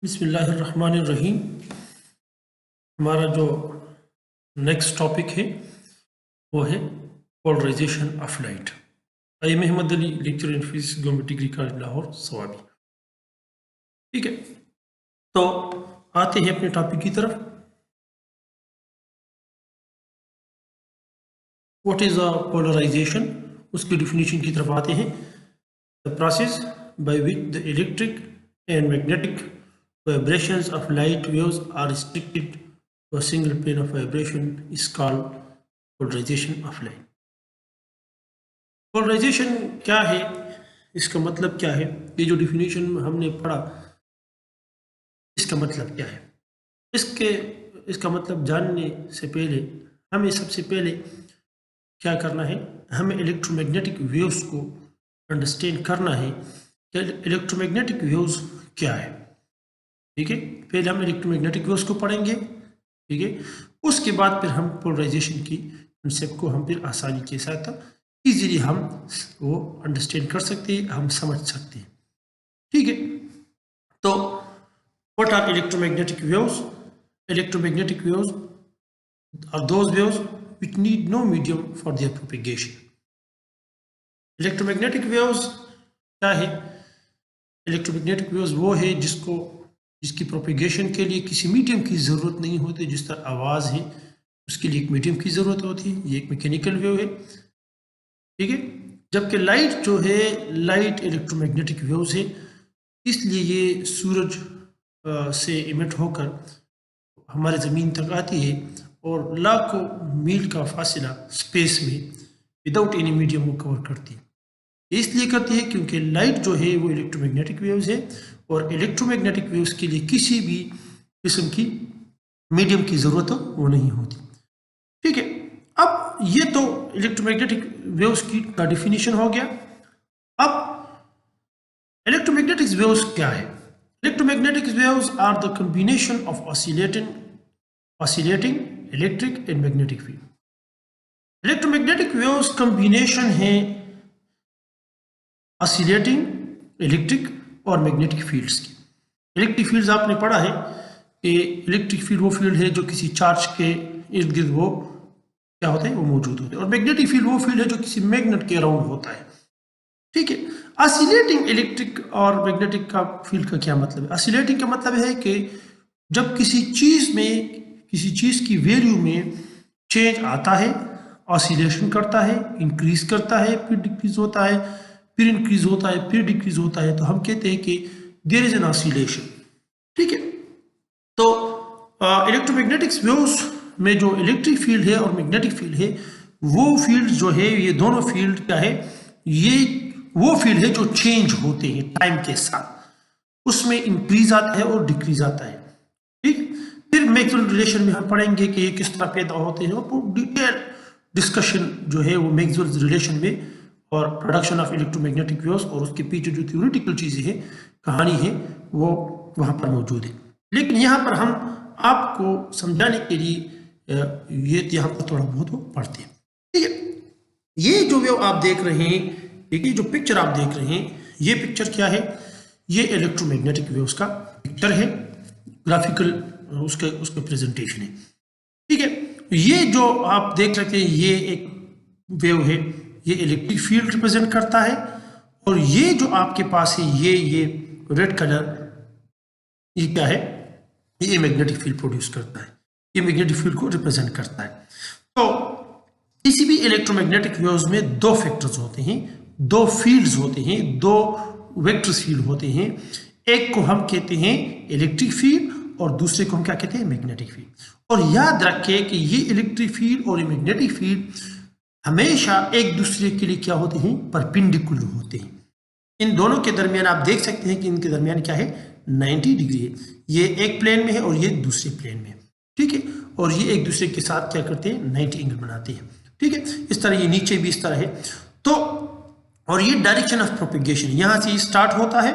बिस्मिल्लाहिर्रहमानिर्रहीम। हमारा जो नेक्स्ट टॉपिक है वो है polarization of light. I am Ahmed Ali, lecture in physics, government degree college Lahore Swabi. ठीक है, तो आते हैं अपने टॉपिक की तरफ। व्हाट इज अ पोलराइजेशन, उसकी डिफिनीशन की तरफ आते हैं। The process by which the electric and magnetic vibrations of light waves are restricted to a single plane of vibration is called polarization of light. Polarization क्या है, इसका मतलब क्या है, ये जो डिफिनीशन हमने पढ़ा इसका मतलब क्या है। इसका मतलब जानने से पहले हमें सबसे पहले क्या करना है, हमें इलेक्ट्रोमैग्नेटिक वेव्स को अंडरस्टैंड करना है कि इलेक्ट्रोमैग्नेटिक वेव्स क्या है। ठीक है, पहले हम इलेक्ट्रोमैग्नेटिक वेव्स को पढ़ेंगे। ठीक है, उसके बाद फिर हम पोलराइजेशन की कंसेप्ट को हम फिर आसानी के साथ इजीली हम वो अंडरस्टैंड कर सकते हैं, हम समझ सकते हैं। ठीक है, तो what are electromagnetic waves? Electromagnetic waves are those waves which need no medium for their propagation. Electromagnetic waves क्या है? इलेक्ट्रोमैग्नेटिक वेव्स वो है जिसकी प्रोपेगेशन के लिए किसी मीडियम की ज़रूरत नहीं होती। जिस तरह आवाज़ है उसके लिए एक मीडियम की ज़रूरत होती है, ये एक मैकेनिकल वेव है। ठीक है, जबकि लाइट जो है, लाइट इलेक्ट्रोमैग्नेटिक वेव्स है, इसलिए ये सूरज से इमिट होकर हमारे ज़मीन तक आती है और लाखों मील का फासला स्पेस में विदाउट एनी मीडियम वो कवर करती है। इसलिए करती है क्योंकि लाइट जो है वो इलेक्ट्रोमैग्नेटिक वेव्स है और इलेक्ट्रोमैग्नेटिक वेव्स के लिए किसी भी किस्म की मीडियम की ज़रूरत वो नहीं होती। ठीक है, अब ये तो इलेक्ट्रोमैग्नेटिक वेव्स की का डिफिनीशन हो गया। अब इलेक्ट्रोमैग्नेटिक वेव्स क्या है? Electromagnetic waves are the combination of oscillating electric and magnetic field. Electromagnetic waves combination है ऑसिलेटिंग इलेक्ट्रिक और मैग्नेटिक फील्ड्स की। इलेक्ट्रिक फील्ड्स आपने पढ़ा है कि इलेक्ट्रिक फील्ड वो फील्ड है जो किसी चार्ज के इर्द गिर्द वो क्या होते हैं, वो मौजूद होते हैं। और मैग्नेटिक फील्ड वो फील्ड है जो किसी मैग्नेट के अराउंड होता है। ठीक है, ऑसिलेटिंग इलेक्ट्रिक और मैग्नेटिक का फील्ड का क्या मतलब है? ऑसिलेटिंग का मतलब है कि जब किसी चीज़ की वैल्यू में चेंज आता है, ऑसिलेशन करता है, इंक्रीज करता है, फिर डिक्रीज होता है, फिर इंक्रीज होता है, फिर डिक्रीज होता है, तो हम कहते हैं कि देयर इज एन ऑसिलेशन। ठीक है, तो इलेक्ट्रोमैग्नेटिक वेव्स में जो इलेक्ट्रिक फील्ड है और मैग्नेटिक फील्ड है, वो फील्ड जो है, ये दोनों फील्ड क्या है, ये वो फील्ड है जो चेंज होते हैं टाइम के साथ, उसमें इंक्रीज आता है और डिक्रीज आता है। ठीक, फिर मैक्सवेल रिलेशन में हम पढ़ेंगे कि ये किस तरह पैदा होते हैं और डिटेल डिस्कशन जो है वो मैक्सवेल रिलेशन में और प्रोडक्शन ऑफ इलेक्ट्रोमैग्नेटिक वेव्स और उसके पीछे जो थ्योरेटिकल चीज़ें हैं, कहानी है, वो वहाँ पर मौजूद है। लेकिन यहाँ पर हम आपको समझाने के लिए ये यहाँ पर थोड़ा बहुत वो पढ़ते हैं। ठीक है, ये जो वेव आप देख रहे हैं, देखिए जो पिक्चर आप देख रहे हैं, ये पिक्चर क्या है? ये इलेक्ट्रोमैग्नेटिक वेव्स का पिक्चर है, ग्राफिकल उसका प्रेजेंटेशन है। ठीक है, ये जो आप देख सकते हैं ये एक वेव है, ये इलेक्ट्रिक फील्ड रिप्रेजेंट करता है। और ये जो आपके पास है ये रेड कलर, ये क्या है? ये मैग्नेटिक फील्ड प्रोड्यूस करता है, ये मैग्नेटिक फील्ड को रिप्रेजेंट करता है। तो किसी भी इलेक्ट्रोमैग्नेटिक वेव्स में दो फैक्टर्स होते हैं, दो फील्ड्स होते हैं, दो वेक्टर्स फील्ड होते हैं। एक को हम कहते हैं इलेक्ट्रिक फील्ड और दूसरे को हम क्या कहते हैं? Magnetic field. और याद रखें कि ये इलेक्ट्रिक फील्ड और ये मैग्नेटिक फील्ड हमेशा एक दूसरे के लिए क्या होते हैं? परपेंडिकुलर होते हैं। इन दोनों के दरमियान आप देख सकते हैं कि इनके दरमियान क्या है? 90 डिग्री है। ये एक प्लेन में है और ये दूसरे प्लेन में है। ठीक है, और ये एक दूसरे के साथ क्या करते हैं? 90 एंगल बनाते हैं। ठीक है, इस तरह ये नीचे भी इस तरह है। तो और ये डायरेक्शन ऑफ प्रोपेगेशन, यहाँ से स्टार्ट होता है,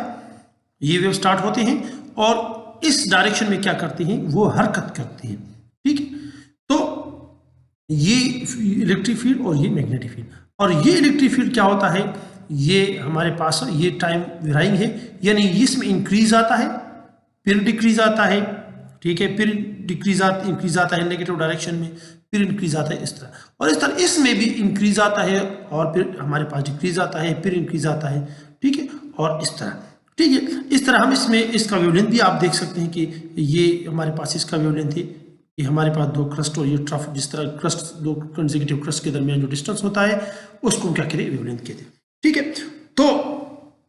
ये वेव स्टार्ट होते हैं और इस डायरेक्शन में क्या करते हैं? वो हरकत करते हैं। ठीक है, तो ये इलेक्ट्रिक फील्ड और ये मैग्नेटिक फील्ड। और ये इलेक्ट्रिक फील्ड क्या होता है? ये हमारे पास ये टाइम वेराइंग है, यानी इसमें इंक्रीज आता है फिर डिक्रीज आता है, ठीक है, फिर इंक्रीज आता है नेगेटिव डायरेक्शन में, फिर इंक्रीज आता है इस तरह, और इस तरह इसमें भी इंक्रीज आता है और फिर हमारे पास डिक्रीज आता है, फिर इंक्रीज आता है, ठीक है, और इस तरह, ठीक है। इस तरह हम इसमें इसका वेवलेंथ भी आप देख सकते हैं कि ये हमारे पास इसका वेवलेंथ है, ये हमारे पास दो क्रस्ट और ये ट्रफ, जिस तरह क्रस्ट, दो कंसेक्यूटिव क्रस्ट के दरमियान जो डिस्टेंस होता है उसको हम क्या कहते हैं, वेवलेंथ कहते हैं, ठीक है। तो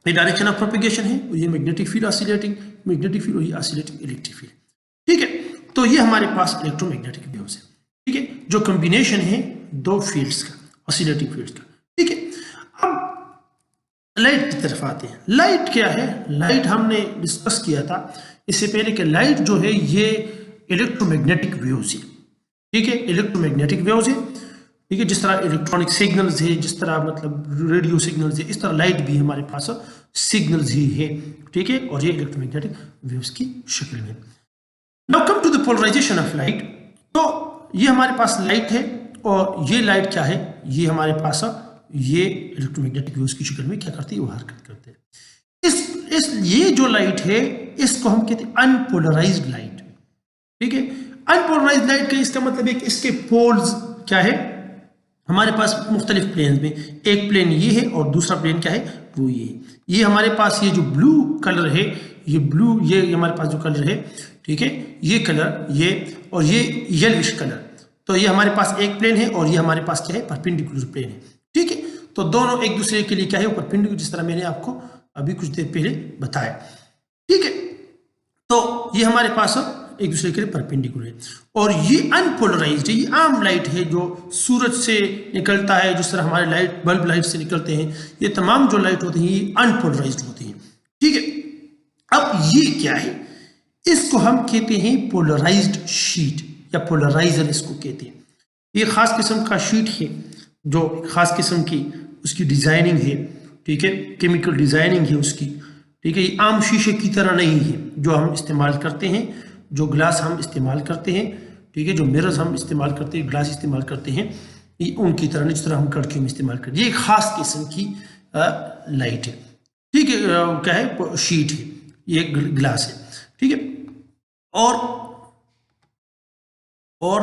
ये डायरेक्शन ऑफ प्रोपेगेशन है, और ये magnetic field oscillating magnetic field और ये ऑसिलेटिंग इलेक्ट्रिक फील्ड, ठीक है। तो ये हमारे पास इलेक्ट्रोमैग्नेटिक वेव्स है, ठीक है, जो कॉम्बिनेशन है दो फील्ड्स का, ऑसिलेटिंग फील्ड्स का, ठीक है। अब लाइट की तरफ आते हैं। लाइट क्या है? लाइट हमने डिस्कस किया था इससे पहले कि लाइट जो है ये इलेक्ट्रोमैग्नेटिक वेव्स है, ठीक है, इलेक्ट्रोमैग्नेटिक वेव्स है, ठीक है। जिस तरह इलेक्ट्रॉनिक सिग्नल्स है, जिस तरह मतलब रेडियो सिग्नल्स है, इस तरह लाइट भी हमारे पास सिग्नल्स ही है, ठीक है, और ये इलेक्ट्रोमैग्नेटिक वेव्स की शक्ल में। Now come to the polarization of light. तो ये हमारे पास लाइट है और ये लाइट क्या है, ये हमारे पास ये इलेक्ट्रोमैग्नेटिक वेव्स की शक्ल में क्या करती है, वो हरकत करते हैं। ये जो लाइट है इसको हम कहते हैं अनपोलराइज्ड लाइट, ठीक है। अनपोलराइज्ड लाइट का इसका मतलब है कि इसके पोल्स क्या है, हमारे पास मुख्तलिफ प्लेन में, एक प्लेन ये है और दूसरा प्लेन क्या है, वो ये हमारे पास ये जो ब्लू कलर है, ये ब्लू, ये हमारे पास जो कलर है, ठीक है, ये कलर, ये और ये येलोविश कलर, तो ये हमारे पास एक प्लेन है और ये हमारे पास क्या है, परपेंडिकुलर प्लेन है, ठीक है। तो दोनों एक दूसरे के लिए क्या है, परपेंडिकुलर, जिस तरह मैंने आपको अभी कुछ देर पहले बताया, ठीक है। तो ये हमारे पास एक दूसरे के लिए परपेंडिकुलर है, और ये अनपोलराइज्ड है, ये आम लाइट है जो सूरज से निकलता है, जिस तरह हमारे लाइट बल्ब लाइट से निकलते हैं, ये तमाम जो लाइट होती हैं ये अनपोलराइज्ड होती हैं, ठीक है। अब ये क्या है, इसको हम कहते हैं पोलराइज्ड शीट या पोलराइजर इसको कहते हैं। ये खास किस्म का शीट है जो खास किस्म की उसकी डिजाइनिंग है, ठीक है, केमिकल डिजाइनिंग है उसकी, ठीक है। ये आम शीशे की तरह नहीं है जो हम इस्तेमाल करते हैं, जो ग्लास हम इस्तेमाल करते हैं, ठीक है, जो मिरर्स हम इस्तेमाल करते हैं, ग्लास इस्तेमाल करते हैं, ये उनकी तरह नहीं जिस तरह हम कड़कियों में इस्तेमाल करते हैं। ये एक खास किस्म की लाइट है, ठीक है, क्या है, शीट है, ये ग्लास है, ठीक है। और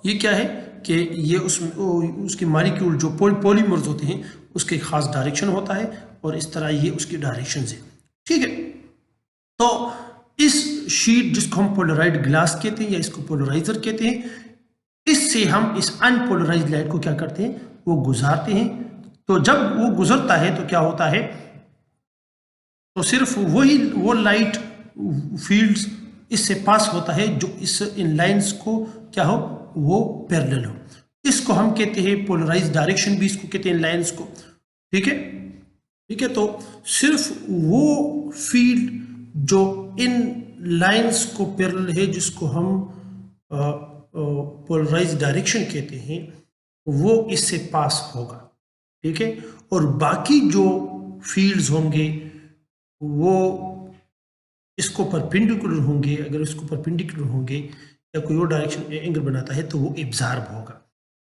ये क्या है कि ये उसके मॉलिक्यूल जो पॉलीमर्स होते हैं उसके खास डायरेक्शन होता है, और इस तरह ये उसकी डायरेक्शन है, ठीक है। तो इस शीट जिसको हम पोलराइज्ड ग्लास कहते हैं या इसको पोलराइजर कहते हैं, इससे हम इस अनपोलराइज्ड लाइट को क्या करते हैं, वो गुजारते हैं। तो जब वो गुजरता है तो क्या होता है, तो सिर्फ वो लाइट फील्ड्स इससे पास होता है जो इस इन लाइंस को क्या हो, वो पैरेलल हो। इसको हम कहते हैं पोलराइज्ड डायरेक्शन भी इसको कहते हैं इन लाइंस को, ठीक है, ठीक है। तो सिर्फ वो फील्ड जो इन लाइंस को पैरेलल है, जिसको हम पोलराइज्ड डायरेक्शन कहते हैं, वो इससे पास होगा, ठीक है। और बाकी जो फील्ड्स होंगे वो इसको परपेंडिकुलर होंगे। अगर इसको परपेंडिकुलर होंगे या कोई और डायरेक्शन एंगल बनाता है तो वो एब्जॉर्ब होगा।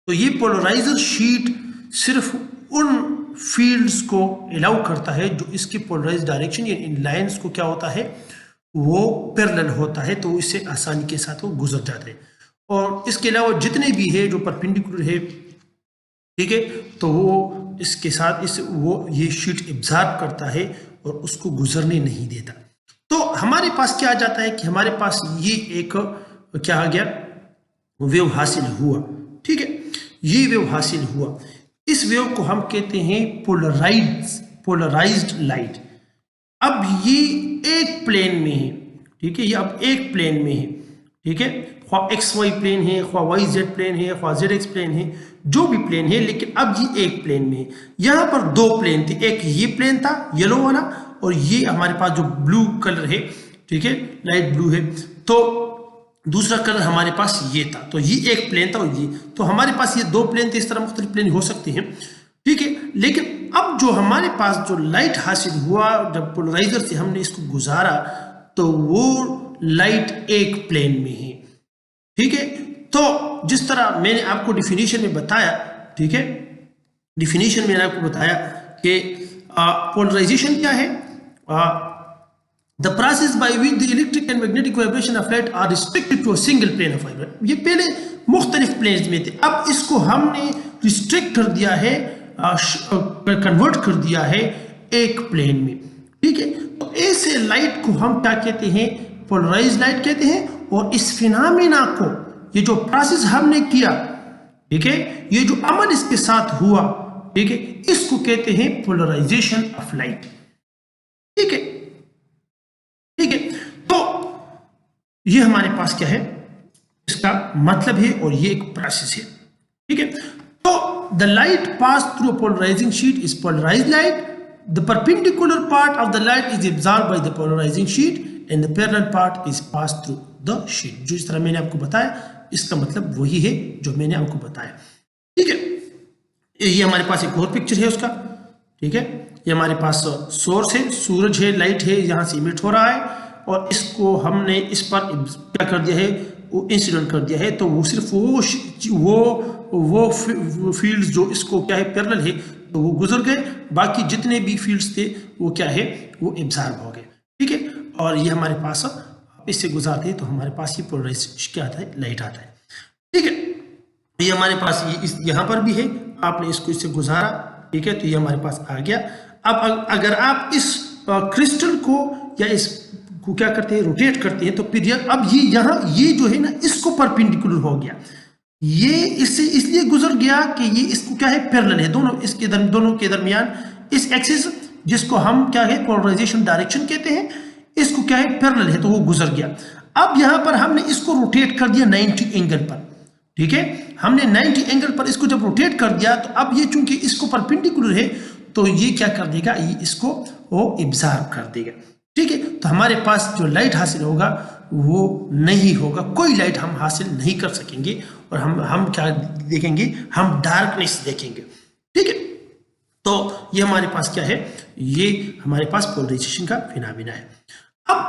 तो ये पोलराइजर शीट सिर्फ उन फील्ड्स को अलाउ करता है जो इसकी पोलराइज्ड डायरेक्शन या इन लाइंस को क्या होता है, वो पैरेलल होता है, तो इससे आसानी के साथ वो गुजर जाते हैं। और इसके अलावा जितने भी है जो परपेंडिकुलर है, ठीक है, तो वो इसके साथ वो ये शीट एब्जॉर्ब करता है और उसको गुजरने नहीं देता। तो हमारे पास क्या आ जाता है कि हमारे पास ये एक क्या आ गया, वेव हासिल हुआ, ठीक है, ये वेव हासिल हुआ। इस वेव को हम कहते हैं पोलराइज्ड लाइट। अब ये एक प्लेन में है, ठीक है, ये अब एक प्लेन में है, ठीक है, ख्वा एक्स वाई प्लेन है, ख्वा वाई जेड प्लेन है, ख्वा जेड एक्स प्लेन है, जो भी प्लेन है, लेकिन अब ये एक प्लेन में है। यहाँ पर दो प्लेन थे, एक ये प्लेन था येलो वाला, और ये हमारे पास जो ब्लू कलर है, ठीक है, लाइट ब्लू है, तो दूसरा कलर हमारे पास ये था। तो ये एक प्लेन था और ये, तो हमारे पास ये दो प्लेन थे, इस तरह मुख्तलिफ प्लेन हो सकते हैं, ठीक है। लेकिन अब जो हमारे पास जो लाइट हासिल हुआ, जब पोलराइजर से हमने इसको गुजारा, तो वो लाइट एक प्लेन में है, ठीक है। तो जिस तरह मैंने आपको डिफिनीशन में बताया, ठीक है, डिफिनीशन में मैंने आपको बताया कि पोलराइजेशन क्या है, the process by which the electric and magnetic vibration of light are restricted to a single plane of vibration. ये पहले मुख्तलिफ प्लेन्स में थे, अब इसको हमने रिस्ट्रिक्ट कर दिया है, कन्वर्ट कर दिया है एक प्लेन में, ठीक है। तो ऐसे लाइट को हम क्या कहते हैं, पोलराइज लाइट कहते हैं। और इस फिनोमेना को, ये जो प्रोसेस हमने किया, ठीक है, ये जो अमल इसके साथ हुआ, ठीक है, इसको कहते हैं पोलराइजेशन ऑफ लाइट, ठीक है, ठीक है। तो ये हमारे पास क्या है, इसका मतलब है, और ये एक प्रोसेस है, ठीक है। तो the light pass through polarizing sheet is polarized light, the perpendicular part of the light is absorbed by the polarizing sheet and the parallel part is pass through the sheet. जो इस तरह मैंने आपको बताया, इसका मतलब वही है जो मैंने आपको बताया, ठीक है। ये हमारे पास एक और पिक्चर है उसका, ठीक है। ये हमारे पास सोर्स है, सूरज है, लाइट है, यहाँ से इमिट हो रहा है, और इसको हमने इस पर क्या कर दिया है, वो इंसिडेंट कर दिया है। तो वो सिर्फ वो फील्ड्स जो इसको क्या है पैरेलल है, तो वो गुजर गए, बाकी जितने भी फील्ड्स थे वो क्या है, वो एब्जॉर्ब हो गए, ठीक है। और ये हमारे पास इससे गुजारते हैं तो हमारे पास ये पोलराइज क्या आता है, लाइट आता है, ठीक है। ये हमारे पास ये यहाँ पर भी है, आपने इसको इससे गुजारा, ठीक है, तो ये हमारे पास आ गया। अब अगर आप इस क्रिस्टल को या इस को क्या करते हैं, रोटेट करते हैं, तो फिर अब ये यहाँ ये जो है ना, इसको परपेंडिकुलर हो गया, ये इससे इसलिए गुजर गया कि ये इसको क्या है, पैरेलल है, दोनों इसके दोनों के दरमियान इस एक्सिस जिसको हम क्या है पोलराइजेशन डायरेक्शन कहते हैं, इसको क्या है पैरेलल है, तो वो गुजर गया। अब यहाँ पर हमने इसको रोटेट कर दिया 90 एंगल पर, ठीक है। हमने 90 एंगल पर इसको जब रोटेट कर दिया, तो अब ये चूंकि इसको परपेंडिकुलर है, तो ये क्या कर देगा, ये इसको वो एब्जॉर्ब कर देगा, ठीक है। तो हमारे पास जो लाइट हासिल होगा वो नहीं होगा, कोई लाइट हम हासिल नहीं कर सकेंगे, और हम क्या देखेंगे, हम डार्कनेस देखेंगे, ठीक है। तो ये हमारे पास क्या है, ये हमारे पास पोलराइजेशन का फिनोमेना है। अब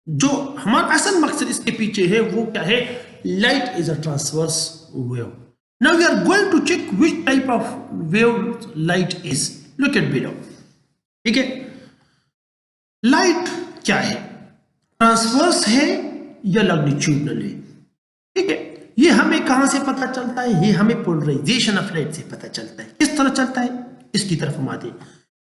जो हमारा असल मकसद इसके पीछे है वो क्या है, light is a transverse wave. Now we are going to check which type of wave light is, look at below, ठीक है। लाइट क्या है, ट्रांसवर्स है या लॉन्गिट्यूडनल है, ठीक है। ये हमें कहां से पता चलता है, ये हमें पोलराइजेशन ऑफ लाइट से पता चलता है। किस तरह चलता है, इसकी तरफ हम आते हैं।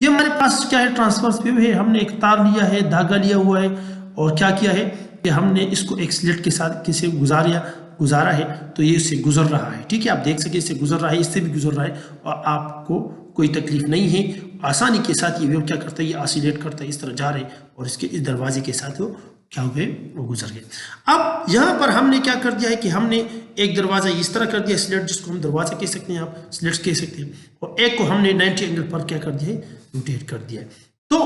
ये हमारे पास क्या है, ट्रांसवर्स वेव है, हमने एक तार लिया है, धागा लिया हुआ है, और क्या किया है कि हमने इसको एक स्लिट के साथ किसे गुजारा है, तो ये इससे गुजर रहा है, ठीक है। आप देख सके इससे गुजर रहा है, इससे भी गुजर रहा है, और आपको कोई तकलीफ नहीं है, आसानी के साथ ये वेव क्या करता है, ये ऑसिलेट करता है, इस तरह जा रहे, और इसके इस दरवाजे के साथ वो क्या हो गए, वो गुजर गए। अब यहाँ पर हमने क्या कर दिया है कि हमने एक दरवाजा इस तरह कर दिया, स्लिट जिसको हम दरवाजा कह सकते हैं, आप स्लिट्स कह सकते हैं, और एक को हमने 90 एंगल पर क्या कर दिया है, रोटेट कर दिया है। तो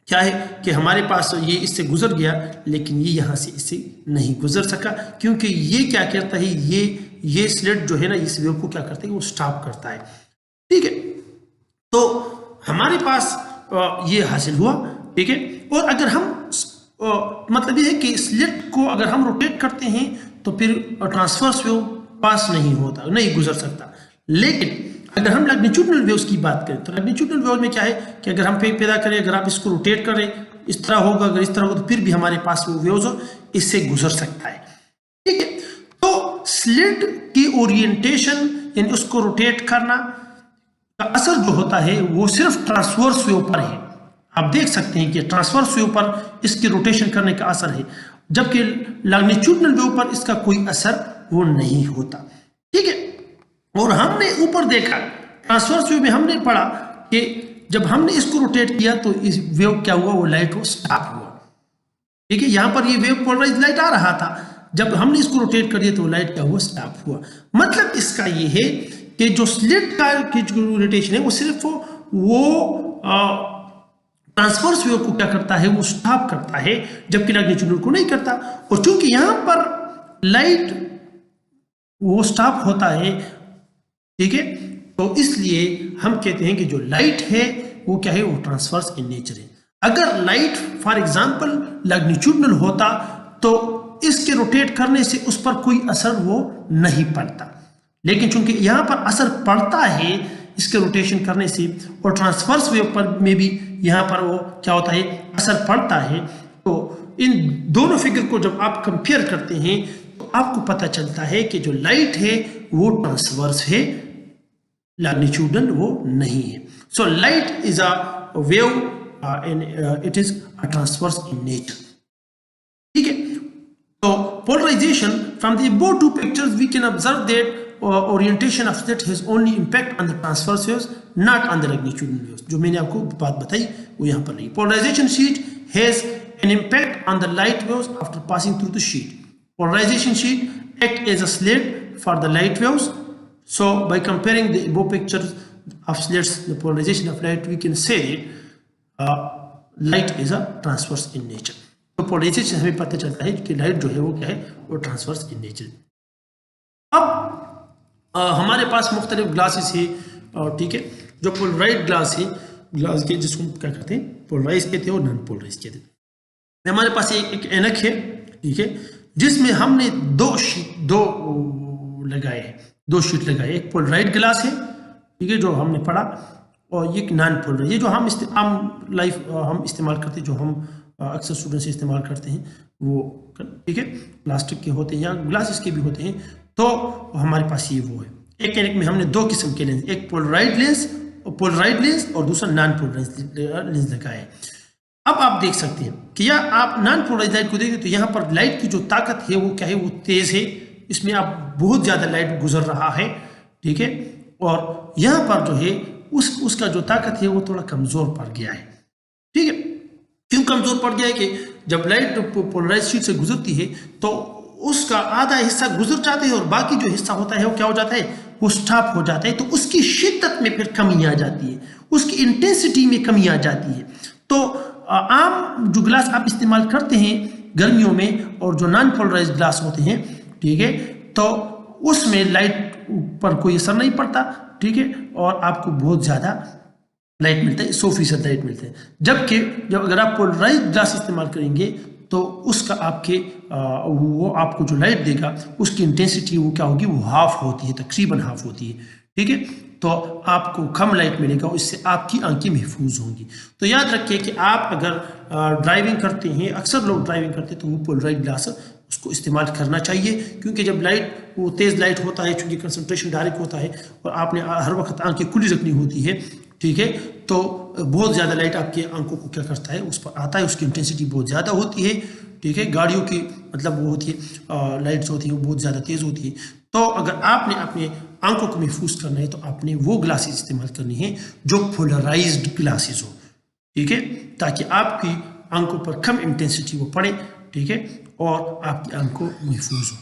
क्या है कि हमारे पास ये इससे गुजर गया, लेकिन ये यहाँ से इससे नहीं गुजर सका, क्योंकि ये क्या करता है, ये स्लिट जो है ना, इस वेव को क्या करता है, वो स्टॉप करता है, ठीक है। तो हमारे पास ये हासिल हुआ, ठीक है। और अगर हम मतलब ये है कि स्लिट को अगर हम रोटेट करते हैं तो फिर ट्रांसवर्स वेव पास नहीं होता, नहीं गुजर सकता। लेकिन अगर हम लॉन्गिट्यूडनल वेव्स की बात करें, तो लॉन्गिट्यूडनल वेव में क्या है कि अगर हम पैदा करें, अगर आप इसको रोटेट करें, इस तरह होगा, अगर इस तरह होगा, तो फिर भी हमारे पास वो वेव्स इससे गुजर सकता है, ठीक है। तो स्लिट की ओरिएंटेशन यानी उसको रोटेट करना का असर जो होता है वो सिर्फ ट्रांसवर्स वेव पर है। आप देख सकते हैं कि ट्रांसवर्स वेव पर इसके रोटेशन करने का असर है, जबकि लॉन्गिट्यूडनल वेव पर इसका कोई असर वो नहीं होता, ठीक है। और हमने ऊपर देखा ट्रांसवर्स वेव में हमने पढ़ा कि जब हमने इसको रोटेट किया तो इस वेव क्या हुआ, वो लाइट वो स्टॉप हुआ, ठीक है। यहां पर ये वेव पोलराइज लाइट आ रहा था, जब हमने इसको रोटेट कर दिया तो लाइट क्या हुआ, स्टॉप हुआ। मतलब इसका ये है कि जो स्लिट का जो रोटेशन है वो सिर्फ वो ट्रांसवर्स वेव को क्या करता है, वो स्टॉप करता है, जबकि लॉन्गिट्यूडनल को नहीं करता। और चूंकि यहां पर लाइट वो स्टॉप होता है, ठीक है, तो इसलिए हम कहते हैं कि जो लाइट है वो क्या है, वो ट्रांसवर्स इन नेचर है। अगर लाइट फॉर एग्जांपल लॉन्गिट्यूडनल होता तो इसके रोटेट करने से उस पर कोई असर वो नहीं पड़ता, लेकिन चूंकि यहां पर असर पड़ता है, इसके रोटेशन करने से और ट्रांसवर्स वेव पर में भी यहाँ पर वो क्या होता है, असर पड़ता है। तो इन दोनों फिगर को जब आप कंपेयर करते हैं तो आपको पता चलता है कि जो लाइट है वो ट्रांसवर्स है, लॉन्गिट्यूडनल वो नहीं है। So light is a wave and it is a transverse in nature. ठीक है, तो polarization from the above two pictures we can observe that orientation of slit has only impact on the transverse waves, not on the longitudinal waves. जो मैंने आपको बात बताई वो यहाँ पर नहीं। Polarization sheet has an impact on the light waves after passing through the sheet. Polarization sheet act as a slit for the light waves. So by comparing the above pictures of slits, the polarization of light, we can say that light is a transverse in nature. तो polarisation से हमें पता चलता है कि light जो है वो क्या है, वो ट्रांसवर्स इन नेचर। अब हमारे पास मुख्तलिफ ग्लासेस है, ठीक है, जो पोलराइज ग्लास है, ग्लास के जिसको क्या कहते हैं, पोलराइज कहते हैं और नॉन पोलराइज कहते हैं। हमारे पास एक ऐनक है, ठीक है, जिसमें हमने दो शीट लगाए हैं, दो शीट लगाए। एक पोलराइज ग्लास है, ठीक है, जो हमने पढ़ा, और ये नॉन पोलराइज, ये जो हम आम लाइफ हम इस्तेमाल करते हैं, जो हम अक्सर स्टूडेंट से इस्तेमाल करते हैं वो, ठीक है, प्लास्टिक के होते हैं या ग्लासेस के भी होते हैं। तो हमारे पास ये वो है। एक ऐनक में हमने दो किस्म के लेंस, एक पोलराइज लेंस और दूसरा नॉन पोलराइज लेंस लगाए हैं। अब आप देख सकते हैं कि या आप नॉन पोलराइज लाइट को देखें तो यहाँ पर लाइट की जो ताकत है वो क्या है, वो तेज है, इसमें आप बहुत ज़्यादा लाइट गुजर रहा है, ठीक है, और यहाँ पर जो है उसका जो ताकत है वो थोड़ा कमजोर पड़ गया है, ठीक है। क्यों कमजोर पड़ गया है कि जब लाइट पोलराइज शीट से गुजरती है तो उसका आधा हिस्सा गुजर जाता है और बाकी जो हिस्सा होता है वो क्या हो जाता है, वो स्टॉप हो जाता है। तो उसकी शिद्दत में फिर कमी आ जाती है, उसकी इंटेंसिटी में कमी आ जाती है। तो आम जो ग्लास आप इस्तेमाल करते हैं गर्मियों में और जो नॉन पोलराइज ग्लास होते हैं, ठीक है, तो उसमें लाइट पर कोई असर नहीं पड़ता, ठीक है, और आपको बहुत ज़्यादा लाइट मिलता है, 100% लाइट मिलता है। जबकि जब अगर आप पोलराइज ग्लास इस्तेमाल करेंगे तो उसका वो आपको जो लाइट देगा उसकी इंटेंसिटी वो क्या होगी, वो हाफ होती है, तकरीबन हाफ होती है, ठीक है। तो आपको कम लाइट मिलेगा, इससे आपकी आंखें महफूज होंगी। तो याद रखिए कि आप अगर ड्राइविंग करते हैं, अक्सर लोग ड्राइविंग करते हैं, तो वो पोलराइज ग्लास उसको इस्तेमाल करना चाहिए, क्योंकि जब लाइट वो तेज़ लाइट होता है, चूँकि कंसंट्रेशन डायरेक्ट होता है और आपने हर वक्त आंखें खुली रखनी होती है, ठीक है, तो बहुत ज़्यादा लाइट आपकी आंखों को क्या करता है, उस पर आता है, उसकी इंटेंसिटी बहुत ज़्यादा होती है, ठीक है। गाड़ियों की मतलब वो होती है, लाइट्स होती हैं वो बहुत ज़्यादा तेज़ होती है। तो अगर आपने अपने आंखों को महफूज करना है तो आपने वो ग्लासेस इस्तेमाल करनी है जो पोलराइज्ड ग्लासेस हो, ठीक है, ताकि आपकी आंखों पर कम इंटेंसिटी वो पड़े, ठीक है, और आपकी आंखों महफूज हो,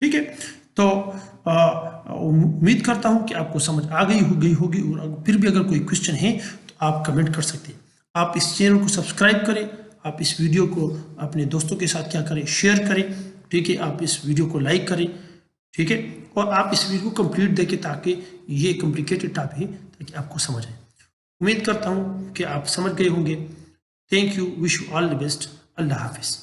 ठीक है। तो उम्मीद करता हूं कि आपको समझ आ गई होगी और फिर भी अगर कोई क्वेश्चन है तो आप कमेंट कर सकते हैं। आप इस चैनल को सब्सक्राइब करें, आप इस वीडियो को अपने दोस्तों के साथ क्या करें, शेयर करें, ठीक है, आप इस वीडियो को लाइक करें, ठीक है, और आप इस वीडियो को कंप्लीट देखें ताकि ये कॉम्प्लिकेटेड टॉपिक है, ताकि आपको समझ आए। उम्मीद करता हूँ कि आप समझ गए होंगे। Thank you, wish you all the best, अल्लाह हाफिज़।